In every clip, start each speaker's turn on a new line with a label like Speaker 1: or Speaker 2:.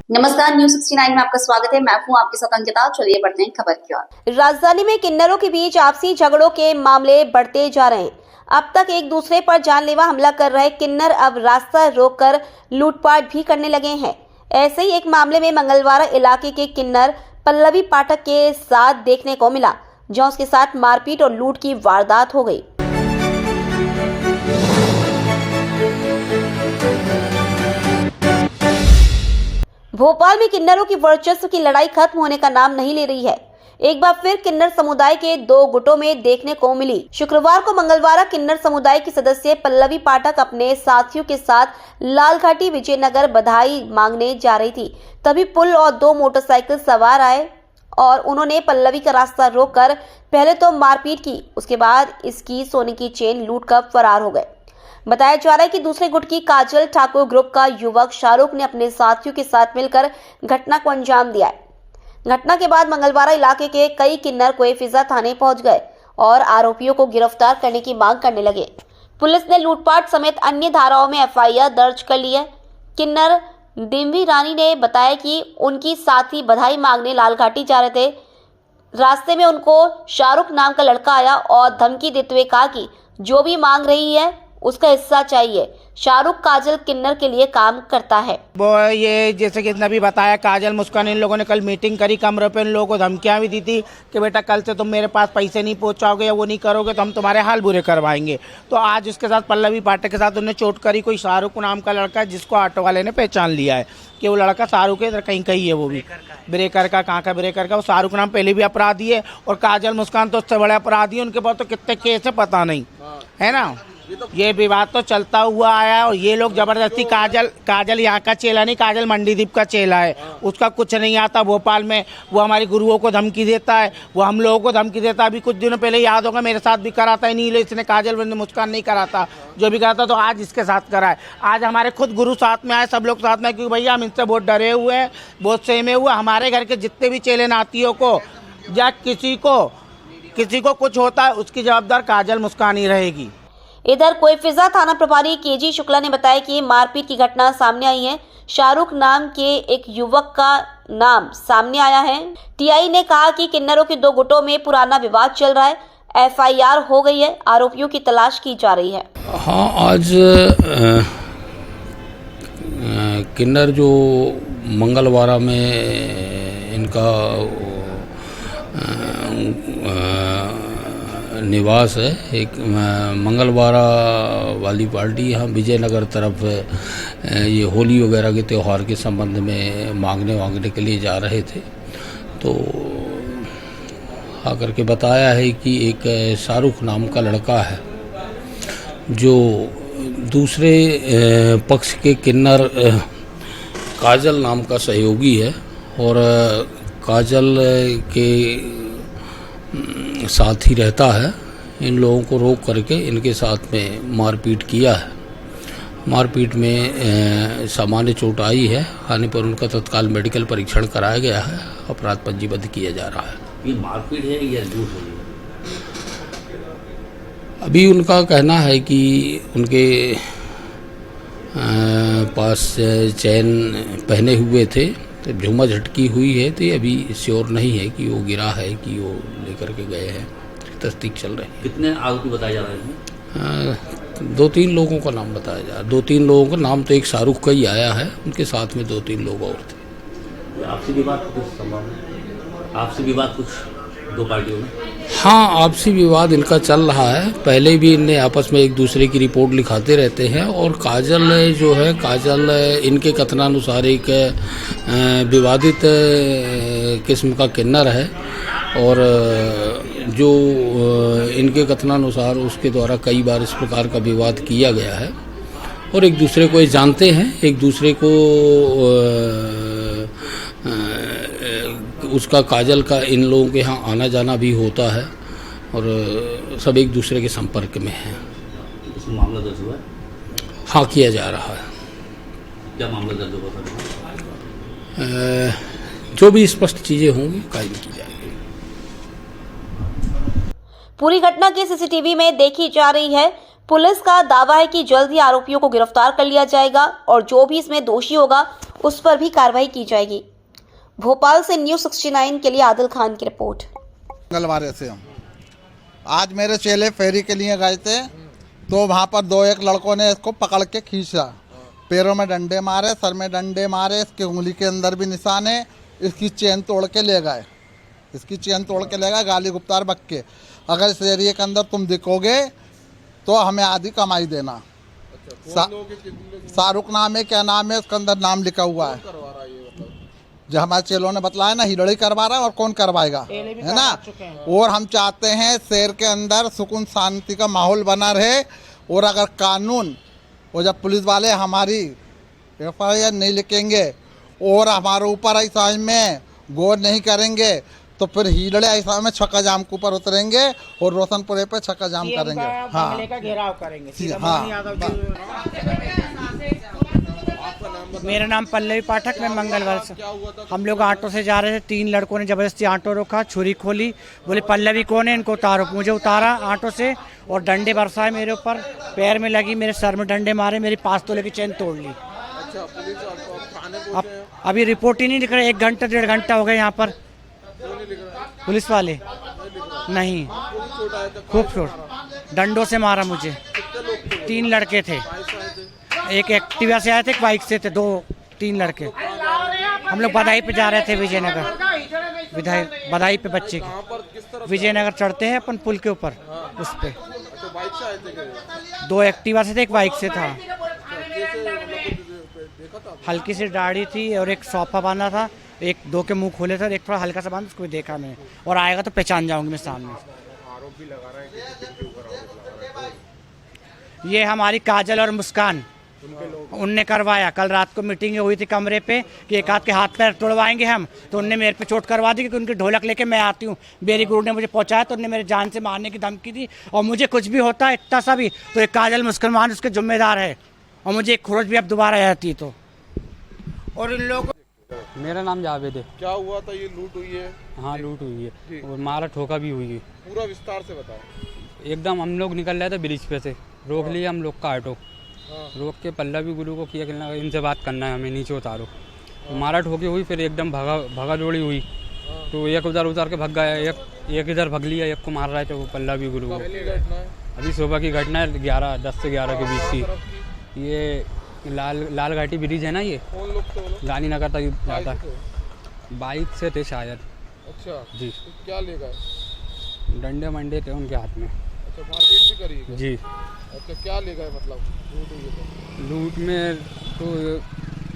Speaker 1: नमस्कार, न्यूज 69 में आपका स्वागत है। मैं हूं आपके साथ अंकिता। चलिए बढ़ते हैं खबर की ओर।
Speaker 2: राजधानी में किन्नरों के बीच आपसी झगड़ों के मामले बढ़ते जा रहे हैं। अब तक एक दूसरे पर जानलेवा हमला कर रहे किन्नर अब रास्ता रोककर लूटपाट भी करने लगे हैं। ऐसे ही एक मामले में मंगलवारा इलाके के किन्नर पल्लवी पाठक के साथ देखने को मिला, जहां उसके साथ मारपीट और लूट की वारदात हो गई। भोपाल में किन्नरों की वर्चस्व की लड़ाई खत्म होने का नाम नहीं ले रही है। एक बार फिर किन्नर समुदाय के दो गुटों में देखने को मिली। शुक्रवार को मंगलवारा किन्नर समुदाय की सदस्य पल्लवी पाठक अपने साथियों के साथ लालघाटी विजयनगर बधाई मांगने जा रही थी। तभी पुल और दो मोटरसाइकिल सवार आए और उन्होंने पल्लवी का रास्ता रोककर पहले तो मारपीट की, उसके बाद इसकी सोने की चेन लूटकर फरार हो गए। बताया जा रहा है कि दूसरे गुट की काजल ठाकुर ग्रुप का युवक शाहरुख ने अपने साथियों के साथ मिलकर घटना को अंजाम दिया है। घटना के बाद मंगलवारा इलाके के कई किन्नर कोएफिजा थाने पहुंच गए और आरोपियों को गिरफ्तार करने की मांग करने लगे। पुलिस ने लूटपाट समेत अन्य धाराओं में एफआईआर दर्ज कर ली है। किन्नर डिम्वी रानी ने बताया कि उनकी साथी बधाई मांगने लालघाटी जा रहे थे। रास्ते में उनको शाहरुख नाम का लड़का आया और धमकी देते हुए कहा कि जो भी मांग रही है उसका हिस्सा चाहिए। शाहरुख काजल किन्नर के लिए काम करता है।
Speaker 3: वो ये जैसे कि इसने भी बताया, काजल मुस्कान इन लोगों ने कल मीटिंग करी कमरे पे। इन लोगों को धमकियां भी दी थी कि बेटा कल से तुम मेरे पास पैसे नहीं पहुंचाओगे या वो नहीं करोगे तो हम तुम्हारे हाल बुरे करवाएंगे। तो आज उसके साथ पल्लवी पाठक के साथ उन्हें चोट करी। कोई शाहरुख नाम का लड़का है जिसको ऑटो वाले ने पहचान लिया है कि वो लड़का शाहरुख है, कहीं कहीं है, वो भी ब्रेकर का, कहाँ का ब्रेकर का। वो शाहरुख नाम पहले भी अपराधी है और काजल मुस्कान तो उससे बड़े अपराधी है। उनके पास तो कितने केस है पता नहीं, है ना। ये विवाद तो चलता हुआ आया और ये लोग जबरदस्ती काजल यहाँ का चेला नहीं, काजल मंडीदीप का चेला है। उसका कुछ नहीं आता भोपाल में। वो हमारी गुरुओं को धमकी देता है, वो हम लोगों को धमकी देता है। अभी कुछ दिनों पहले याद होगा मेरे साथ भी कराता है नीले, इसने काजल मुस्कान नहीं कराता, जो भी कराता तो आज इसके साथ करा है। आज हमारे खुद गुरु साथ में आए, सब लोग साथ में, क्योंकि भैया हम इनसे बहुत डरे हुए हैं, बहुत सहमे हुए। हमारे घर के जितने भी चेले नातियों को या किसी को कुछ होता है उसकी जवाबदार काजल मुस्कान ही रहेगी।
Speaker 2: इधर कोएफिजा थाना प्रभारी केजी शुक्ला ने बताया कि मारपीट की घटना सामने आई है। शाहरुख नाम के एक युवक का नाम सामने आया है। टीआई ने कहा कि किन्नरों के दो गुटों में पुराना विवाद चल रहा है। एफआईआर हो गई है, आरोपियों की तलाश की जा रही है।
Speaker 4: हाँ, आज किन्नर जो मंगलवारा में इनका निवास है, एक मंगलवारा वाली पार्टी यहाँ विजयनगर तरफ ये होली वगैरह के त्यौहार के संबंध में मांगने के लिए जा रहे थे। तो आकर के बताया है कि एक शाहरुख नाम का लड़का है जो दूसरे पक्ष के किन्नर काजल नाम का सहयोगी है और काजल के साथ ही रहता है। इन लोगों को रोक करके इनके साथ में मारपीट किया है। मारपीट में सामान्य चोट आई है, आने पर उनका तत्काल मेडिकल परीक्षण कराया गया है, अपराध पंजीबद्ध किया जा रहा है।
Speaker 5: ये मारपीट है या झूठ है?
Speaker 4: अभी उनका कहना है कि उनके पास चैन पहने हुए थे, तो झूमर झटकी हुई है, तो अभी श्योर नहीं है कि वो गिरा है कि वो लेकर के गए हैं। तस्दीक चल रही है।
Speaker 5: कितने आरोपी बताए जा रहे हैं?
Speaker 4: 2-3 लोगों का नाम बताया जा रहा है। 2-3 लोगों का नाम तो एक शाहरुख का ही आया है, उनके साथ में 2-3 लोग और थे।
Speaker 5: आपसी विवाद कुछ संभव है? आपसी विवाद कुछ दो पार्टियों में?
Speaker 4: हाँ, आपसी विवाद इनका चल रहा है। पहले भी इनने आपस में एक दूसरे की रिपोर्ट लिखाते रहते हैं और काजल जो है, काजल इनके कथनानुसार एक विवादित किस्म का किन्नर है और जो इनके कथनानुसार उसके द्वारा कई बार इस प्रकार का विवाद किया गया है और एक दूसरे को ये जानते हैं, एक दूसरे को उसका काजल का इन लोगों के यहाँ आना जाना भी होता है और सब एक दूसरे के संपर्क में हैं।
Speaker 5: इसमें मामला दर्ज हुआ है?
Speaker 4: हाँ, किया जा रहा है।
Speaker 5: क्या मामला दर्ज हुआ?
Speaker 4: जो भी स्पष्ट चीज़ें होंगी कायम की जाएगी।
Speaker 2: पूरी घटना की सीसीटीवी में देखी जा रही है। पुलिस का दावा है कि जल्द ही आरोपियों को गिरफ्तार कर लिया जाएगा और जो भी इसमें दोषी होगा उस पर भी कार्रवाई की जाएगी। भोपाल से न्यूज़ 69 के लिए आदिल खान की रिपोर्ट।
Speaker 6: मंगलवार से हम आज मेरे चेले फेरी के लिए गए थे, तो वहाँ पर दो एक लड़कों ने इसको पकड़ के खींचा, पैरों में डंडे मारे, सर में डंडे मारे, इसकी उंगली के अंदर भी निशान है। इसकी चेन तोड़ के ले गए, गाली गुप्तार बक के। अगर इस एरिया के अंदर तुम दिखोगे तो हमें आधी कमाई देना। शाहरुख नाम है, क्या नाम है, उसके अंदर नाम लिखा हुआ है। जो हमारे चेलों ने बतलाया ना, हिलड़ी करवा रहा है और कौन करवाएगा, है ना। और हम चाहते हैं शहर के अंदर सुकून शांति का माहौल बना रहे, और अगर कानून और जब पुलिस वाले हमारी FIR नहीं लिखेंगे और हमारे ऊपर ऐसा में गौर नहीं करेंगे, तो फिर हिलड़े ऐसा में छक्का जाम के ऊपर उतरेंगे और रोशनपुरे पे छक्का जाम करेंगे। हाँ,
Speaker 3: का घेराव करेंगे।
Speaker 6: हाँ।
Speaker 7: मेरा नाम पल्लवी पाठक, मैं मंगलवार से। हम लोग ऑटो से जा रहे थे, 3 लड़कों ने जबरदस्ती ऑटो रोका, छुरी खोली, बोले पल्लवी कौन है, इनको उतारो। मुझे उतारा ऑटो से और डंडे बरसाए मेरे ऊपर, पैर में लगी, मेरे सर में डंडे मारे, मेरी 5 तोले की चेन तोड़ ली। अब अभी रिपोर्ट ही नहीं लिख रहे, 1 घंटा 1.5 घंटा हो गया यहाँ पर। पुलिस वाले नहीं, खूब चोट, डंडों से मारा मुझे। 3 लड़के थे, एक एक्टिवा से आए थे, एक बाइक से थे, 2-3 लड़के। हम लोग बधाई पे जा रहे थे, विजयनगर बधाई पे बच्चे की। विजयनगर चढ़ते हैं अपन पुल के ऊपर, उस पे 2 एक्टिवा से थे, एक बाइक से था। हल्की सी दाढ़ी थी और एक सोफा बांधा था, 1-2 के मुंह खोले थे, एक थोड़ा हल्का सा बांधा, उसको भी देखा मैंने। और आएगा तो पहचान जाऊंगी मैं सामने। ये हमारी काजल और मुस्कान, उनने करवाया। कल रात को मीटिंग हुई थी कमरे पे कि एक आध के हाथ पैर तोड़वाएंगे हम, तो उनने मेरे पे चोट करवा दी, क्योंकि उनकी ढोलक लेके मैं आती हूँ। बेरी गुरु ने मुझे पहुंचाया, तो उनने मेरे जान से मारने की धमकी दी। और मुझे कुछ भी होता है इतना सा भी, तो एक काजल मुस्कान उसके जिम्मेदार है, और मुझे एक खरोच भी अब दोबारा आ जाती तो।
Speaker 3: और इन लोगों
Speaker 8: मेरा नाम जावेद है।
Speaker 9: क्या हुआ था? ये लूट हुई है?
Speaker 8: हाँ, लूट हुई है और मारा ठोका भी हुई है।
Speaker 9: पूरा विस्तार से बताओ।
Speaker 8: एकदम हम लोग निकल रहे थे ब्रिज पे से, रोक लिया हम लोग का ऑटो। रोक के पल्लवी गुरु को किया, इनसे बात करना है, हमें नीचे उतारो। तो मारा ठोकी हुई, फिर एकदम भगा दौड़ी हुई, तो एक उधर उतार के भग गया, एक इधर भग लिया, एक को मार रहा है, तो वो पल्लवी गुरु को। अभी सुबह की घटना है, 10 से 11 के बीच की। ये लाल घाटी ब्रिज है ना, ये गांधीनगर तक जाता है। बाइक से थे शायद।
Speaker 9: अच्छा
Speaker 8: जी।
Speaker 9: तो क्या ले गए?
Speaker 8: डंडे मंडे थे उनके हाथ में।
Speaker 9: अच्छा, मारपीट भी करी?
Speaker 8: जी।
Speaker 9: अच्छा, क्या ले गए मतलब लूट हुई है?
Speaker 8: लूट में तो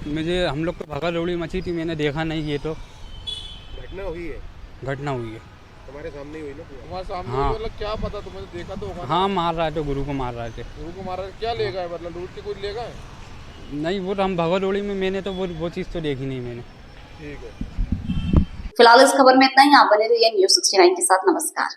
Speaker 8: मुझे, हम लोग को भगा दौड़ी मची थी, मैंने देखा नहीं। ये तो
Speaker 9: घटना हुई है?
Speaker 8: घटना हुई है
Speaker 9: तुम्हारे सामने हुई ना? तुम्हारे सामने?
Speaker 8: हाँ।
Speaker 9: मतलब क्या पता, तुमने देखा तो होगा?
Speaker 8: हाँ, मार रहे थे, गुरु को मार रहे थे।
Speaker 9: गुरु को मार रहे? क्या ले गए मतलब? लूट के कुछ ले गए?
Speaker 8: नहीं, वो हम भगा दौड़ी में, मैंने तो वो चीज़ तो देखी नहीं मैंने।
Speaker 9: ठीक है।
Speaker 1: फिलहाल इस खबर में इतना ही। आप बने रहिए न्यूज़ 69 के साथ। नमस्कार।